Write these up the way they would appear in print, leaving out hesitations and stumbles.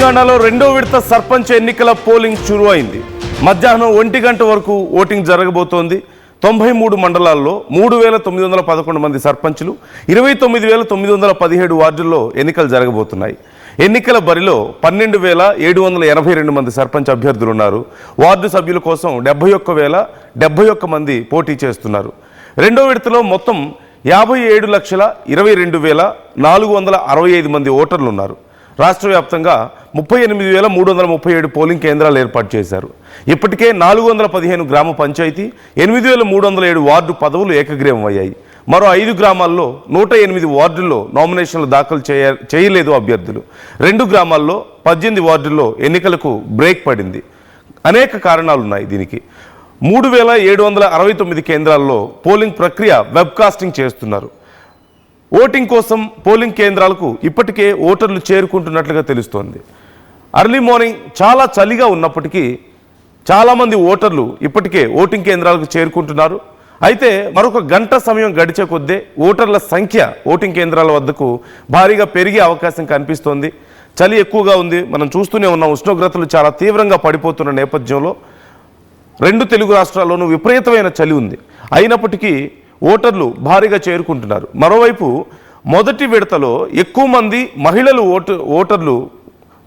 తెలంగాణలో రెండో విడత సర్పంచ్ ఎన్నికల పోలింగ్ షురు అయింది. మధ్యాహ్నం 1 గంట వరకు ఓటింగ్ జరగబోతోంది. 93 మండలాల్లో 3,911 మంది సర్పంచులు, 29,917 వార్డుల్లో ఎన్నికలు జరగబోతున్నాయి. ఎన్నికల బరిలో 12,782 మంది సర్పంచ్ అభ్యర్థులు ఉన్నారు. వార్డు సభ్యుల కోసం 71,071 మంది పోటీ చేస్తున్నారు. రెండో విడతలో మొత్తం 57,22,465 మంది ఓటర్లు ఉన్నారు. రాష్ట్ర వ్యాప్తంగా 38,337 పోలింగ్ కేంద్రాలు ఏర్పాటు చేశారు. ఇప్పటికే 415 గ్రామ పంచాయతీ, 8,307 వార్డు పదవులు ఏకగ్రీవం అయ్యాయి. మరో 5 గ్రామాల్లో 108 వార్డుల్లో నామినేషన్లు దాఖలు చేయలేదు అభ్యర్థులు. 2 గ్రామాల్లో 18 వార్డుల్లో ఎన్నికలకు బ్రేక్ పడింది. అనేక కారణాలున్నాయి దీనికి. 3,769 కేంద్రాల్లో పోలింగ్ ప్రక్రియ వెబ్కాస్టింగ్ చేస్తున్నారు. ఓటింగ్ కోసం పోలింగ్ కేంద్రాలకు ఇప్పటికే ఓటర్లు చేరుకుంటున్నట్లుగా తెలుస్తోంది. అర్లీ మార్నింగ్ చాలా చలిగా ఉన్నప్పటికీ చాలామంది ఓటర్లు ఇప్పటికే ఓటింగ్ కేంద్రాలకు చేరుకుంటున్నారు. అయితే మరొక గంట సమయం గడిచే కొద్దే ఓటర్ల సంఖ్య ఓటింగ్ కేంద్రాల వద్దకు భారీగా పెరిగే అవకాశం కనిపిస్తోంది. చలి ఎక్కువగా ఉంది, మనం చూస్తూనే ఉన్నాం. ఉష్ణోగ్రతలు చాలా తీవ్రంగా పడిపోతున్న నేపథ్యంలో 2 తెలుగు రాష్ట్రాల్లోనూ విపరీతమైన చలి ఉంది. అయినప్పటికీ ఓటర్లు భారీగా చేరుకుంటున్నారు. మరోవైపు మొదటి విడతలో ఎక్కువ మంది మహిళలు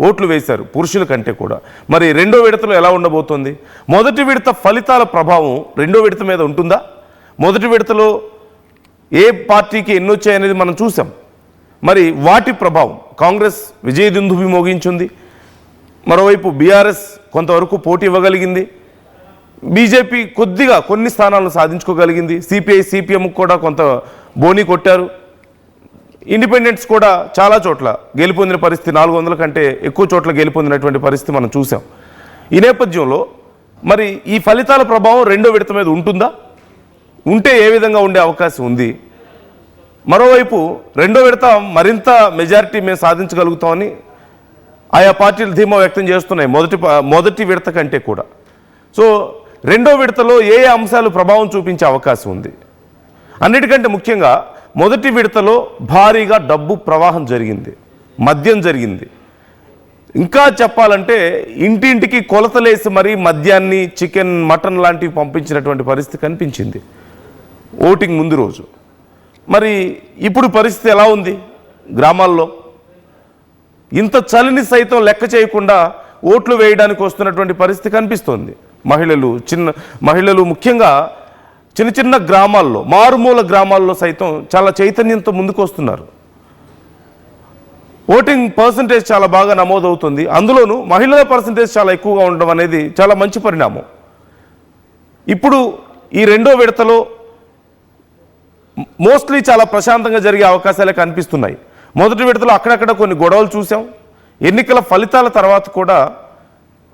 ఓట్లు వేశారు పురుషుల కంటే కూడా. మరి రెండో విడతలో ఎలా ఉండబోతోంది? మొదటి విడత ఫలితాల ప్రభావం రెండో విడత మీద ఉంటుందా? మొదటి విడతలో ఏ పార్టీకి ఎన్ని వచ్చాయనేది మనం చూసాం. మరి వాటి ప్రభావం, కాంగ్రెస్ విజయదుందుభి మోగించింది, మరోవైపు బీఆర్ఎస్ కొంతవరకు పోటీ ఇవ్వగలిగింది, బీజేపీ కొద్దిగా కొన్ని స్థానాలను సాధించుకోగలిగింది, సిపిఐ సిపిఎం కూడా కొంత బోని కొట్టారు, ఇండిపెండెంట్స్ కూడా చాలా చోట్ల గెలుపొందిన పరిస్థితి, 400 కంటే ఎక్కువ చోట్ల గెలుపొందినటువంటి పరిస్థితి మనం చూసాం. ఈ నేపథ్యంలో మరి ఈ ఫలితాల ప్రభావం రెండో విడత మీద ఉంటుందా? ఉంటే ఏ విధంగా ఉండే అవకాశం ఉంది? మరోవైపు రెండో విడత మరింత మెజారిటీ మేము సాధించగలుగుతామని ఆయా పార్టీలు ధీమా వ్యక్తం చేస్తున్నాయి మొదటి విడత కంటే కూడా. సో రెండో విడతలో ఏ అంశాలు ప్రభావం చూపించే అవకాశం ఉంది? అన్నిటికంటే ముఖ్యంగా మొదటి విడతలో భారీగా డబ్బు ప్రవాహం జరిగింది, మద్యం జరిగింది. ఇంకా చెప్పాలంటే ఇంటింటికి కొలతలేసి మరీ మద్యాన్ని, చికెన్, మటన్ లాంటివి పంపించినటువంటి పరిస్థితి కనిపించింది ఓటింగ్ ముందు రోజు. మరి ఇప్పుడు పరిస్థితి ఎలా ఉంది? గ్రామాల్లో ఇంత చలిని సైతం లెక్క చేయకుండా ఓట్లు వేయడానికి వస్తున్నటువంటి పరిస్థితి కనిపిస్తోంది. మహిళలు ముఖ్యంగా చిన్న చిన్న గ్రామాల్లో, మారుమూల గ్రామాల్లో సైతం చాలా చైతన్యంతో ముందుకు వస్తున్నారు. ఓటింగ్ పర్సంటేజ్ చాలా బాగా నమోదవుతుంది. అందులోనూ మహిళల పర్సంటేజ్ చాలా ఎక్కువగా ఉండడం అనేది చాలా మంచి పరిణామం. ఇప్పుడు ఈ రెండో విడతలో మోస్ట్లీ చాలా ప్రశాంతంగా జరిగే అవకాశాలే కనిపిస్తున్నాయి. మొదటి విడతలో అక్కడక్కడ కొన్ని గొడవలు చూసాం. ఎన్నికల ఫలితాల తర్వాత కూడా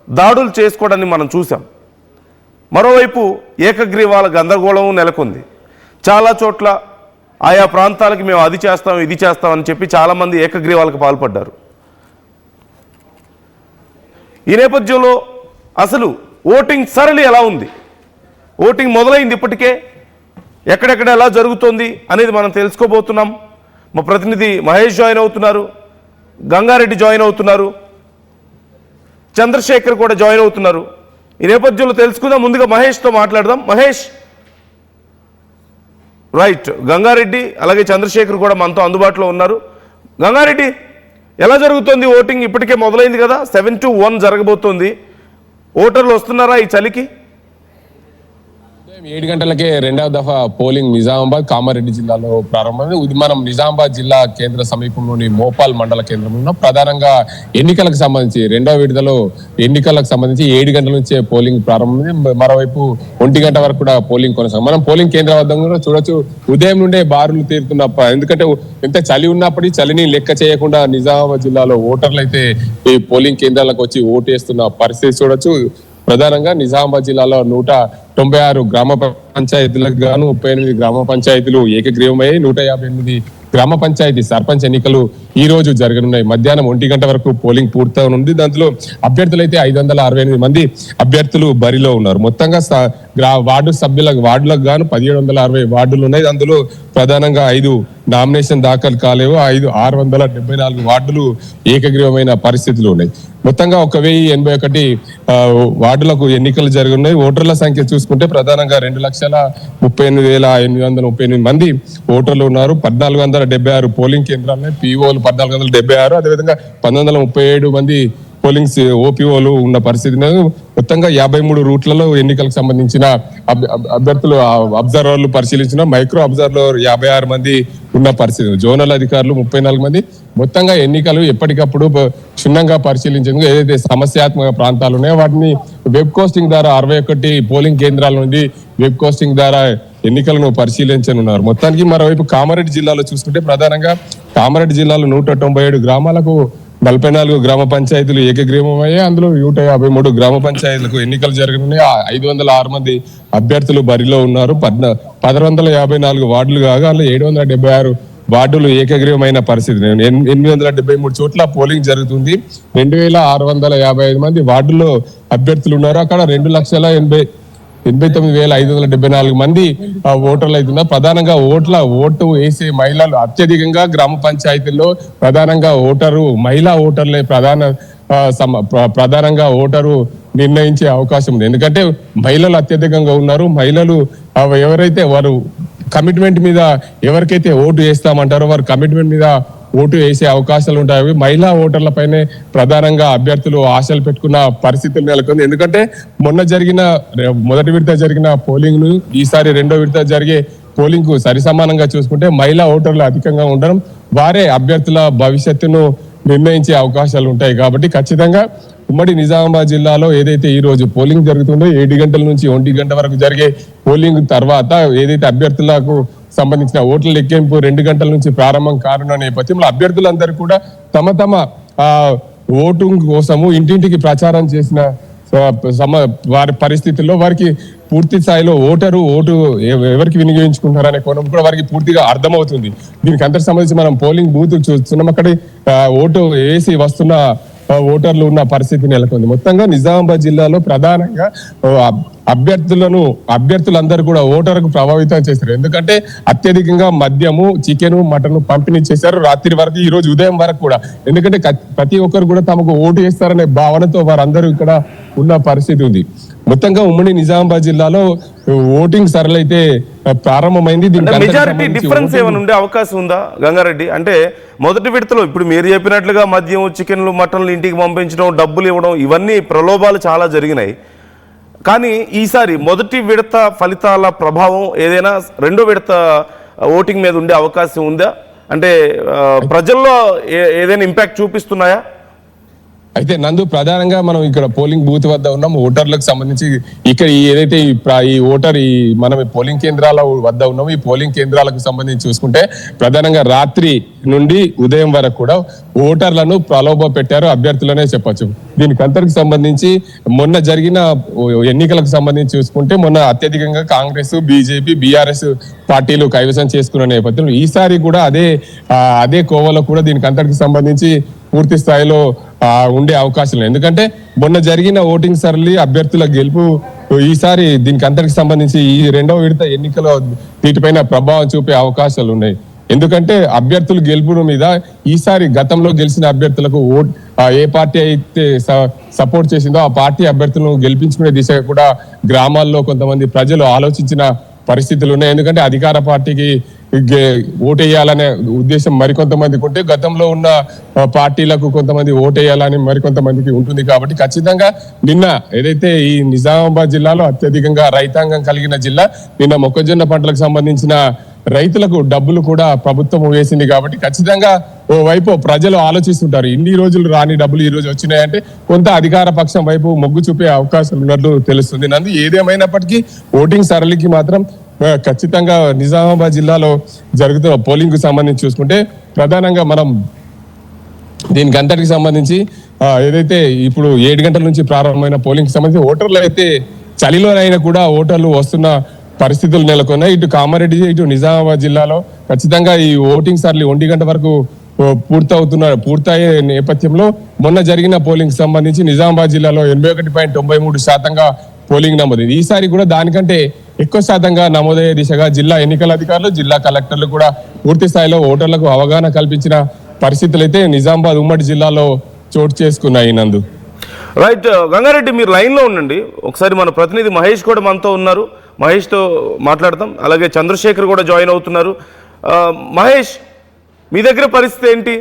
దాడులు చేసుకోవడాన్ని మనం చూసాం. మరోవైపు ఏకగ్రీవాల గందరగోళం నెలకొంది. చాలా చోట్ల ఆయా ప్రాంతాలకి మేము అది చేస్తాం, ఇది చేస్తామని చెప్పి చాలామంది ఏకగ్రీవాలకు పాల్పడ్డారు. ఈ నేపథ్యంలో అసలు ఓటింగ్ సరళి ఎలా ఉంది? ఓటింగ్ మొదలైంది, ఇప్పటికే ఎక్కడెక్కడ ఎలా జరుగుతోంది అనేది మనం తెలుసుకోబోతున్నాం. మా ప్రతినిధి మహేష్ జాయిన్ అవుతున్నారు, గంగారెడ్డి జాయిన్ అవుతున్నారు, చంద్రశేఖర్ కూడా జాయిన్ అవుతున్నారు. ఈ నేపథ్యంలో తెలుసుకుందాం. ముందుగా మహేష్తో మాట్లాడదాం. మహేష్, రైట్, గంగారెడ్డి అలాగే చంద్రశేఖర్ కూడా మనతో అందుబాటులో ఉన్నారు. గంగారెడ్డి, ఎలా జరుగుతుంది ఓటింగ్? ఇప్పటికే మొదలైంది కదా, 7-1 జరగబోతోంది. ఓటర్లు వస్తున్నారా ఈ చలికి? 7 గంటలకే రెండవ దఫా పోలింగ్ నిజామాబాద్, కామారెడ్డి జిల్లాలో ప్రారంభమైంది. ఇది మనం నిజామాబాద్ జిల్లా కేంద్ర సమీపంలోని మోపాల్ మండల కేంద్రంలో ప్రధానంగా ఎన్నికలకు సంబంధించి రెండవ విడతలో ఎన్నికలకు సంబంధించి 7 గంటల నుంచే పోలింగ్ ప్రారంభమైంది. మరోవైపు 1 గంట వరకు కూడా పోలింగ్ కొనసాగింది. మనం పోలింగ్ కేంద్రం వద్ద కూడా చూడొచ్చు, ఉదయం నుండే బారులు తీరుతున్న, ఎందుకంటే ఎంత చలి ఉన్నప్పటికీ చలిని లెక్క చేయకుండా నిజామాబాద్ జిల్లాలో ఓటర్లు అయితే ఈ పోలింగ్ కేంద్రాలకు వచ్చి ఓటు వేస్తున్న పరిస్థితి చూడొచ్చు. ప్రధానంగా నిజామాబాద్ జిల్లాలో 196 గ్రామ పంచాయతీలకు గాను 38 గ్రామ పంచాయతీలు ఏకగ్రీవమయ్యాయి. 158 గ్రామ పంచాయతీ సర్పంచ్ ఎన్నికలు ఈ రోజు జరగనున్నాయి. మధ్యాహ్నం 1 గంట వరకు పోలింగ్ పూర్తవనుంది. దాంట్లో అభ్యర్థులు అయితే 568 మంది అభ్యర్థులు బరిలో ఉన్నారు. మొత్తంగా వార్డులకు గాను 1760 వార్డులు ఉన్నాయి. అందులో ప్రధానంగా 5 నామినేషన్ దాఖలు కాలేవు. 674 వార్డులు ఏకగ్రీవమైన పరిస్థితులు ఉన్నాయి. మొత్తంగా 1081 వార్డులకు ఎన్నికలు జరుగున్నాయి. ఓటర్ల సంఖ్య చూసుకుంటే ప్రధానంగా 2,38,838 మంది ఓటర్లు ఉన్నారు. 1476 పోలింగ్ కేంద్రాలు, పిఓలు 1476, అదేవిధంగా 1937 మంది పోలింగ్ ఓపీఓలు ఉన్న పరిస్థితి. మొత్తంగా 53 రూట్లలో ఎన్నికలకు సంబంధించిన అభ్యర్థులు అబ్జర్వర్లు పరిశీలించిన మైక్రో అబ్జర్వర్ 56 మంది ఉన్న పరిస్థితి. జోనల్ అధికారులు 34 మంది. మొత్తంగా ఎన్నికలు ఎప్పటికప్పుడు క్షుణ్ణంగా పరిశీలించేందుకు ఏదైతే సమస్యాత్మక ప్రాంతాలు ఉన్నాయో వాటిని వెబ్ కోస్టింగ్ ద్వారా 61 పోలింగ్ కేంద్రాల నుండి వెబ్ కోస్టింగ్ ద్వారా ఎన్నికలను పరిశీలించనున్నారు. మొత్తానికి మరోవైపు కామారెడ్డి జిల్లాలో చూసుకుంటే ప్రధానంగా కామారెడ్డి జిల్లాలో 197 గ్రామాలకు 44 గ్రామ పంచాయతీలు ఏకగ్రీవమయ్యాయి. అందులో 153 గ్రామ పంచాయతీలకు ఎన్నికలు జరగనున్నాయి. 506 మంది అభ్యర్థులు బరిలో ఉన్నారు. 1154 వార్డులు కాగా అందులో 776 వార్డులు ఏకగ్రీవమైన పరిస్థితి. 873 చోట్ల పోలింగ్ జరుగుతుంది. 2655 మంది వార్డుల్లో అభ్యర్థులు ఉన్నారు. అక్కడ 2,89,574 మంది ఓటర్లు అవుతున్నారు. ప్రధానంగా ఓటు వేసే మహిళలు అత్యధికంగా గ్రామ పంచాయతీల్లో ప్రధానంగా మహిళా ఓటర్లే ప్రధానంగా ఓటరు నిర్ణయించే అవకాశం ఉంది. ఎందుకంటే మహిళలు అత్యధికంగా ఉన్నారు. మహిళలు ఎవరైతే వారు కమిట్మెంట్ మీద ఎవరికైతే ఓటు వేస్తామంటారో వారు కమిట్మెంట్ మీద ఓటు వేసే అవకాశాలు ఉంటాయి. మహిళా ఓటర్లపైనే ప్రధానంగా అభ్యర్థులు ఆశలు పెట్టుకున్న పరిస్థితులు నెలకొంది. ఎందుకంటే మొదటి విడత జరిగిన పోలింగ్ ను ఈసారి రెండో విడత జరిగే పోలింగ్ కు సరిసమానంగా చూసుకుంటే మహిళా ఓటర్లు అధికంగా ఉండడం వారే అభ్యర్థుల భవిష్యత్తును నిర్ణయించే అవకాశాలు ఉంటాయి. కాబట్టి ఖచ్చితంగా ఉమ్మడి నిజామాబాద్ జిల్లాలో ఏదైతే ఈ రోజు పోలింగ్ జరుగుతుందో 7 గంటల నుంచి 1 గంట వరకు జరిగే పోలింగ్ తర్వాత ఏదైతే అభ్యర్థులకు సంబంధించిన ఓట్ల లెక్కింపు 2 గంటల నుంచి ప్రారంభం కానున్న నేపథ్యంలో అభ్యర్థులందరూ కూడా తమ ఓటు కోసము ఇంటింటికి ప్రచారం చేసిన వారి పరిస్థితుల్లో వారికి పూర్తి స్థాయిలో ఓటు ఎవరికి వినియోగించుకుంటారనే కోణం కూడా వారికి పూర్తిగా అర్థమవుతుంది. దీనికి అంతకు సంబంధించి మనం పోలింగ్ బూత్ చూస్తున్నాం. అక్కడ ఓటు వేసి వస్తున్న ఓటర్లు ఉన్న పరిస్థితి నెలకొంది. మొత్తంగా నిజామాబాద్ జిల్లాలో ప్రధానంగా అభ్యర్థులందరూ కూడా ఓటర్కు ప్రభావితం చేశారు. ఎందుకంటే అత్యధికంగా మద్యము, చికెన్, మటన్ పంపిణీ చేశారు రాత్రి వరకు, ఈ రోజు ఉదయం వరకు కూడా. ఎందుకంటే ప్రతి ఒక్కరు కూడా తమకు ఓటు వేస్తారనే భావనతో వారందరూ ఇక్కడ ఉన్న పరిస్థితి ఉంది. మొత్తంగా ఉమ్మడి నిజామాబాద్ జిల్లాలో ఓటింగ్ సరళైతే ప్రారంభమైంది. మెజారిటీ డిఫరెన్స్ ఏమైనా ఉండే అవకాశం ఉందా గంగారెడ్డి? అంటే మొదటి విడతలో ఇప్పుడు మీరు చెప్పినట్లుగా మద్యం, చికెన్లు, మటన్లు ఇంటికి పంపించడం, డబ్బులు ఇవ్వడం, ఇవన్నీ ప్రలోభాలు చాలా జరిగినాయి. కానీ ఈసారి మొదటి విడత ఫలితాల ప్రభావం ఏదైనా రెండో విడత ఓటింగ్ మీద ఉండే అవకాశం ఉందా? అంటే ప్రజల్లో ఏదైనా ఇంపాక్ట్ చూపిస్తున్నాయా? అయితే నందు ప్రధానంగా మనం ఇక్కడ పోలింగ్ బూత్ వద్ద ఉన్నాం. ఓటర్లకు సంబంధించి ఇక్కడ ఏదైతే మనం పోలింగ్ కేంద్రాల వద్ద ఉన్నాము. ఈ పోలింగ్ కేంద్రాలకు సంబంధించి చూసుకుంటే ప్రధానంగా రాత్రి నుండి ఉదయం వరకు కూడా ఓటర్లను ప్రలోభ పెట్టారు అభ్యర్థులనే చెప్పొచ్చు. దీనికి అంతటికి సంబంధించి మొన్న జరిగిన ఎన్నికలకు సంబంధించి చూసుకుంటే మొన్న అత్యధికంగా కాంగ్రెస్, బీజేపీ, బీఆర్ఎస్ పార్టీలు కైవసం చేసుకున్న నేపథ్యంలో ఈసారి కూడా అదే కోవలో కూడా దీనికి అంతటికి సంబంధించి పూర్తి స్థాయిలో ఉండే అవకాశం లేదు. ఎందుకంటే మొన్న జరిగిన ఓటింగ్ సరళి అభ్యర్థుల గెలుపు ఈసారి దీనికి అంతటికి సంబంధించి ఈ రెండవ విడత ఎన్నికలో వీటిపైన ప్రభావం చూపే అవకాశాలు ఉన్నాయి. ఎందుకంటే అభ్యర్థుల గెలుపు మీద ఈసారి గతంలో గెలిచిన అభ్యర్థులకు ఏ పార్టీ అయితే సపోర్ట్ చేసిందో ఆ పార్టీ అభ్యర్థులను గెలిపించుకునే దిశగా కూడా గ్రామాల్లో కొంతమంది ప్రజలు ఆలోచించిన పరిస్థితులు ఉన్నాయి. ఎందుకంటే అధికార పార్టీకి ఓటేయాలనే ఉద్దేశం మరికొంతమందికి ఉంటే గతంలో ఉన్న పార్టీలకు కొంతమంది ఓటేయాలని మరికొంతమందికి ఉంటుంది. కాబట్టి ఖచ్చితంగా నిన్న ఏదైతే ఈ నిజామాబాద్ జిల్లాలో అత్యధికంగా రైతాంగం కలిగిన జిల్లా, నిన్న మొక్కజొన్న పంటలకు సంబంధించిన రైతులకు డబ్బులు కూడా ప్రభుత్వం వేసింది. కాబట్టి ఖచ్చితంగా ఓవైపు ప్రజలు ఆలోచిస్తుంటారు, ఇన్ని రోజులు రాని డబ్బులు ఈ రోజు వచ్చినాయంటే కొంత అధికార పక్షం వైపు మొగ్గు చూపే అవకాశం ఉన్నట్లు తెలుస్తుంది. నందు ఏదేమైనప్పటికీ ఓటింగ్ సరళికి మాత్రం ఖచ్చితంగా నిజామాబాద్ జిల్లాలో జరుగుతున్న పోలింగ్ కు సంబంధించి చూసుకుంటే ప్రధానంగా మనం దీనికి అంతటికి సంబంధించి ఏదైతే ఇప్పుడు 7 గంటల నుంచి ప్రారంభమైన పోలింగ్ కి సంబంధించి ఓటర్లు అయితే చలిలోనైనా కూడా ఓటర్లు వస్తున్న పరిస్థితులు నెలకొన్నాయి. ఇటు కామారెడ్డి ఇటు నిజామాబాద్ జిల్లాలో ఖచ్చితంగా ఈ ఓటింగ్ సార్లు 1 గంట వరకు పూర్తయ్యే నేపథ్యంలో మొన్న జరిగిన పోలింగ్ సంబంధించి నిజామాబాద్ జిల్లాలో 81.93% పోలింగ్ నమోదైంది. ఈసారి కూడా దానికంటే ఎక్కువ శాతంగా నమోదయ్యే దిశగా జిల్లా ఎన్నికల అధికారులు, జిల్లా కలెక్టర్లు కూడా పూర్తి స్థాయిలో ఓటర్లకు అవగాహన కల్పించిన పరిస్థితులు అయితే నిజామాబాద్ ఉమ్మడి జిల్లాలో చోటు చేసుకున్నాయి. నందు రైట్. గంగారెడ్డి మీరు లైన్లో ఉండండి. ఒకసారి మన ప్రతినిధి మహేష్ కూడా మనతో ఉన్నారు, మహేష్తో మాట్లాడతాం. అలాగే చంద్రశేఖర్ కూడా జాయిన్ అవుతున్నారు. మహేష్, మీ దగ్గర పరిస్థితి ఏంటి?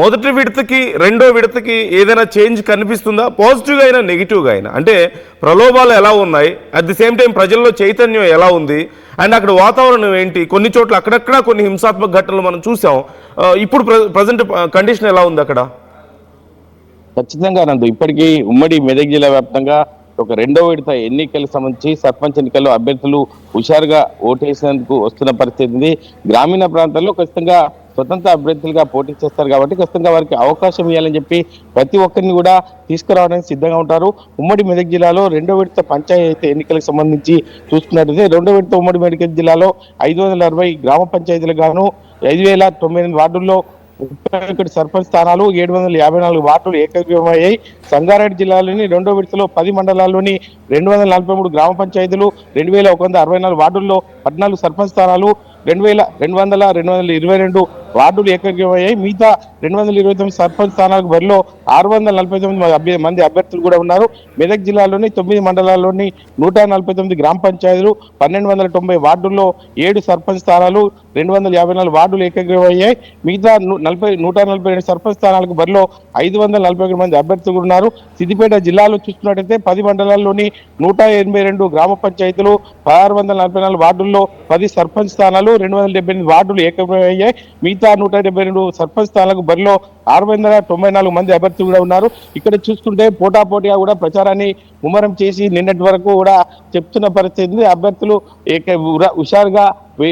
మొదటి విడతకి రెండో విడతకి ఏదైనా చేంజ్ కనిపిస్తుందా? పాజిటివ్గా అయినా నెగిటివ్గా అయినా, అంటే ప్రలోభాలు ఎలా ఉన్నాయి, అట్ ది సేమ్ టైం ప్రజల్లో చైతన్యం ఎలా ఉంది, అండ్ అక్కడ వాతావరణం ఏంటి? కొన్ని చోట్ల అక్కడక్కడ కొన్ని హింసాత్మక ఘటనలు మనం చూసాం. ఇప్పుడు ప్రజెంట్ కండిషన్ ఎలా ఉంది అక్కడ? ఖచ్చితంగా నందు, ఇప్పటికీ ఉమ్మడి మెదక్ జిల్లా వ్యాప్తంగా ఒక రెండో విడత ఎన్నికలకు సంబంధించి సర్పంచ్ ఎన్నికల్లో అభ్యర్థులు హుషారుగా ఓటేసేందుకు వస్తున్న పరిస్థితి ఉంది. గ్రామీణ ప్రాంతాల్లో ఖచ్చితంగా స్వతంత్ర అభ్యర్థులుగా పోటీ చేస్తారు కాబట్టి ఖచ్చితంగా వారికి అవకాశం ఇవ్వాలని చెప్పి ప్రతి ఒక్కరిని కూడా తీసుకురావడానికి సిద్ధంగా ఉంటారు. ఉమ్మడి మెదక్ జిల్లాలో రెండో విడత పంచాయతీ ఎన్నికలకు సంబంధించి చూసుకున్నట్లయితే రెండో విడత ఉమ్మడి మెదక్ జిల్లాలో 560 గ్రామ పంచాయతీలు గాను 5098 వార్డుల్లో 31 సర్పంచ్ స్థానాలు, 754 వార్డులు ఏకగ్రీవమయ్యాయి. సంగారెడ్డి జిల్లాలోని రెండో విడతలో 10 మండలాల్లోని 243 గ్రామ పంచాయతీలు, 2164 వార్డుల్లో 14 సర్పంచ్ స్థానాలు, 222 వార్డులు ఏకగ్రీవమయ్యాయి. మిగతా 229 సర్పంచ్ స్థానాలకు బరిలో 649 మంది అభ్యర్థులు కూడా ఉన్నారు. మెదక్ జిల్లాలోని 9 మండలాల్లోని 149 గ్రామ పంచాయతీలు, 1290 వార్డుల్లో 7 సర్పంచ్ స్థానాలు, 254 వార్డులు ఏకగ్రీవమయ్యాయి. మిగతా 142 సర్పంచ్ స్థానాలకు బరిలో 541 మంది అభ్యర్థులు ఉన్నారు. సిద్దిపేట జిల్లాలో చూసుకున్నట్టయితే 10 మండలాల్లోని 182 గ్రామ పంచాయతీలు, 1644 వార్డుల్లో 10 సర్పంచ్ స్థానాలు, 278 వార్డులు ఏకగ్రీవమయ్యాయి. మిగతా 172 సర్పంచ్ స్థానాలకు బరిలో 694 మంది అభ్యర్థులు కూడా ఉన్నారు. ఇక్కడ చూసుకుంటే పోటాపోటీగా కూడా ప్రచారాన్ని ముమ్మరం చేసి నిన్నటి వరకు కూడా చెప్తున్న పరిస్థితి. అభ్యర్థులు హుషారుగా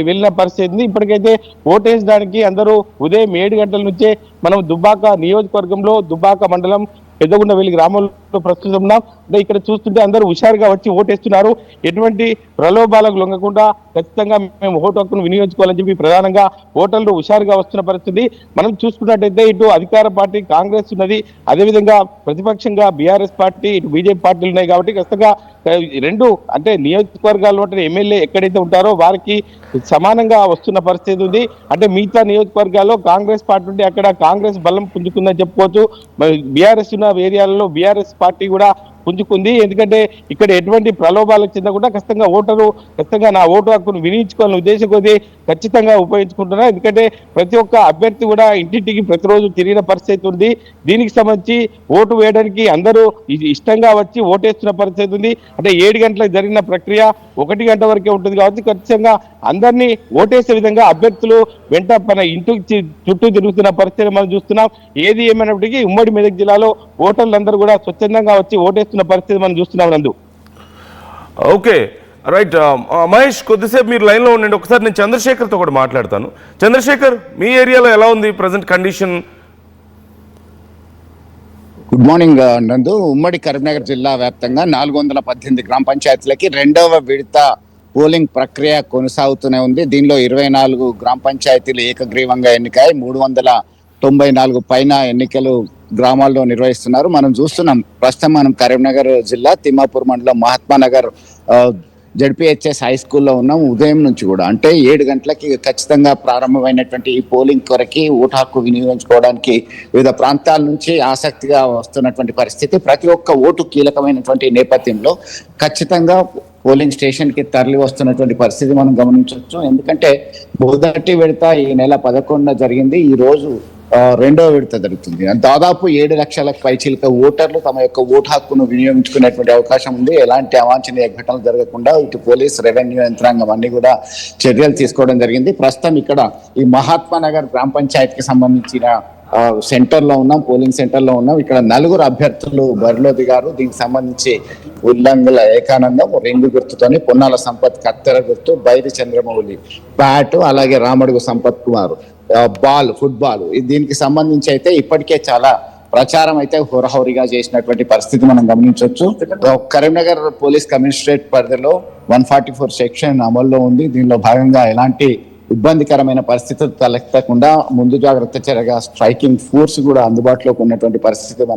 వెళ్ళిన పరిస్థితి. ఇప్పటికైతే ఓటేసడానికి అందరూ ఉదయం 7 గంటల నుంచే మనం దుబ్బాక నియోజకవర్గంలో దుబ్బాక మండలం పెద్దగుండవెల్లి గ్రామంలో ప్రస్తుతం ఉన్నాం. అంటే ఇక్కడ చూస్తుంటే అందరూ హుషారుగా వచ్చి ఓటేస్తున్నారు. ఎటువంటి ప్రలోభాలకు లొంగకుండా ఖచ్చితంగా మేము ఓటు హక్కును వినియోగించుకోవాలని చెప్పి ప్రధానంగా ఓటర్లు హుషారుగా వస్తున్న పరిస్థితి. మనం చూసుకున్నట్టయితే ఇటు అధికార పార్టీ కాంగ్రెస్ ఉన్నది, అదేవిధంగా ప్రతిపక్షంగా బీఆర్ఎస్ పార్టీ, ఇటు బీజేపీ పార్టీలు ఉన్నాయి కాబట్టి ఖచ్చితంగా రెండు అంటే నియోజకవర్గాల్లో ఎమ్మెల్యే ఎక్కడైతే ఉంటారో వారికి సమానంగా వస్తున్న పరిస్థితి ఉంది. అంటే మిగతా నియోజకవర్గాల్లో కాంగ్రెస్ పార్టీ ఉంటే అక్కడ కాంగ్రెస్ బలం పుంజుకుందని చెప్పుకోవచ్చు. బీఆర్ఎస్ ఉన్న ఏరియాలలో బీఆర్ఎస్ పార్టీ కూడా పుంజుకుంది. ఎందుకంటే ఇక్కడ ఎటువంటి ప్రలోభాలకు చెందకుండా ఖచ్చితంగా ఓటరు ఖచ్చితంగా నా ఓటు హక్కును వినియోగించుకోవాలని ఉద్దేశం కొద్దీ ఖచ్చితంగా ఉపయోగించుకుంటున్నారు. ఎందుకంటే ప్రతి ఒక్క అభ్యర్థి కూడా ఇంటింటికి ప్రతిరోజు తిరిగిన పరిస్థితి ఉంది. దీనికి సంబంధించి ఓటు వేయడానికి అందరూ ఇష్టంగా వచ్చి ఓటేస్తున్న పరిస్థితి ఉంది. అంటే 7 గంటలకు జరిగిన ప్రక్రియ 1 గంట వరకే ఉంటుంది కాబట్టి ఖచ్చితంగా అందరినీ ఓటేసే విధంగా అభ్యర్థులు వెంట మన ఇంటికి చుట్టూ తిరుగుతున్న పరిస్థితి మనం చూస్తున్నాం. ఏది ఏమైనప్పటికీ ఉమ్మడి మెదక్ జిల్లాలో ఓటర్లందరూ కూడా స్వచ్ఛందంగా వచ్చి ఓటేస్తున్న పరిస్థితి మనం చూస్తున్నాం నందు. Okay, right. మహేష్, కొద్దిసేపు మీరు లైన్లో ఉండండి. ఒకసారి నేను చంద్రశేఖర్తో కూడా మాట్లాడతాను. చంద్రశేఖర్, మీ ఏరియాలో ఎలా ఉంది ప్రజెంట్ కండిషన్? గుడ్ మార్నింగ్ నందు. ఉమ్మడి కరీంనగర్ జిల్లా వ్యాప్తంగా 418 గ్రామ పంచాయతీలకి రెండవ విడత పోలింగ్ ప్రక్రియ కొనసాగుతూనే ఉంది. దీనిలో 24 గ్రామ పంచాయతీలు ఏకగ్రీవంగా ఎన్నికై 394 పైన ఎన్నికలు గ్రామాల్లో నిర్వహిస్తున్నారు. మనం చూస్తున్నాం ప్రస్తుతం మనం కరీంనగర్ జిల్లా తిమ్మాపూర్ మండలం మహాత్మానగర్ జడ్పీహెచ్ఎస్ హై స్కూల్లో ఉన్నాం. ఉదయం నుంచి కూడా అంటే 7 గంటలకి ఖచ్చితంగా ప్రారంభమైనటువంటి ఈ పోలింగ్ కొరకి ఓటు హక్కు వినియోగించుకోవడానికి వివిధ ప్రాంతాల నుంచి ఆసక్తిగా వస్తున్నటువంటి పరిస్థితి. ప్రతి ఒక్క ఓటు కీలకమైనటువంటి నేపథ్యంలో ఖచ్చితంగా పోలింగ్ స్టేషన్ కి తరలి వస్తున్నటువంటి పరిస్థితి మనం గమనించవచ్చు. ఎందుకంటే మొదటి విడత ఈ నెల 11న జరిగింది. ఈ రోజు రెండో విడత జరుగుతుంది. దాదాపు 7 లక్షలకు పైచిలుక ఓటర్లు తమ యొక్క ఓటు హక్కును వినియోగించుకునేటువంటి అవకాశం ఉంది. ఎలాంటి అవాంఛనీయ ఘటనలు జరగకుండా ఇటు పోలీస్, రెవెన్యూ యంత్రాంగం అన్ని కూడా చర్యలు తీసుకోవడం జరిగింది. ప్రస్తుతం ఇక్కడ ఈ మహాత్మానగర్ గ్రామ పంచాయతీకి సంబంధించిన సెంటర్ లో ఉన్నాం, పోలింగ్ సెంటర్ లో ఉన్నాం. ఇక్కడ 4 అభ్యర్థులు బరిలో దిగారు. దీనికి సంబంధించి ఉల్లంగుల ఏకానందం రింగు గుర్తుతోని, పొన్నాల సంపత్ కత్తెర గుర్తు, బైరి చంద్రమౌళి బ్యాట్, అలాగే రామడుగు సంపత్ కుమార్ ఫుట్బాల్. దీనికి సంబంధించి అయితే ఇప్పటికే చాలా ప్రచారం అయితే హోరహోరీగా చేసినటువంటి పరిస్థితి మనం గమనించవచ్చు. కరీంనగర్ పోలీస్ కమిషనరేట్ పరిధిలో 144 సెక్షన్ అమల్లో ఉంది. దీనిలో భాగంగా ఎలాంటి ఇబ్బందికరమైన పరిస్థితులు తలెత్తకుండా ముందు జాగ్రత్త చర్యగా స్ట్రైకింగ్ ఫోర్స్ కూడా అందుబాటులోకి ఉన్నటువంటి పరిస్థితి